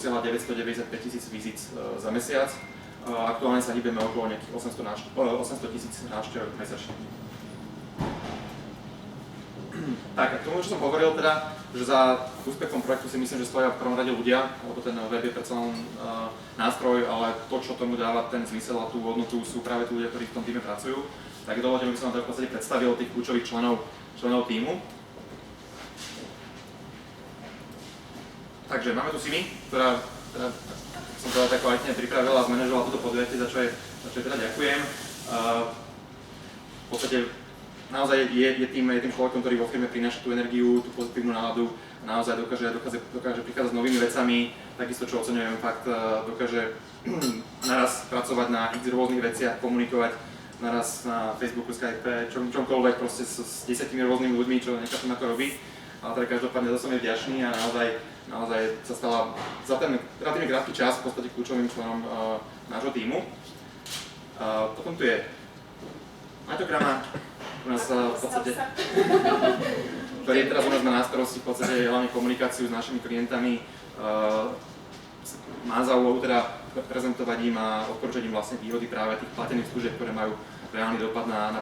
995 000 vizit za mesiac. Aktuálne sa hýbeme okolo nejakých 800 000 návštev mesačne. Tak, a k tomu, čo som hovoril teda, že za úspechom projektu si myslím, že stoja v prvom rade ľudia, lebo ten web je predsa len nástroj, ale to, čo tomu dáva ten zmysel a tú hodnotu, sú práve tí ľudia, ktorí v tom týme pracujú. Tak dovolte mi, by som vám v podstate predstavil tých kľúčových členov týmu. Takže máme tu Simi, ktorá som teda tak kvalitne pripravila a zmanéžovala toto podujatie, za čo jej teda ďakujem. V podstate naozaj je tým človekom, ktorý vo firme prináša tú energiu, tú pozitívnu náladu, naozaj dokáže prichádzať s novými vecami, takisto čo oceňujem fakt, dokáže naraz pracovať na x rôznych veciach, komunikovať naraz na Facebooku, Skype, čomkoľvek proste s 10 rôznymi ľuďmi, čo nechápem ako robí. Ale teda každopádne za som je vďačný a naozaj sa stala za ten relatívne krátky čas v podstate kľúčovým členom nášho týmu. Potom tu je Maťo Krama, u nás v podstate, ktorý teraz u nás má na starosti v podstate hlavne komunikáciu s našimi klientami. Má za úlohu teda prezentovať im a odporúčať im vlastne výhody práve tých platených služieb, ktoré majú reálny dopad na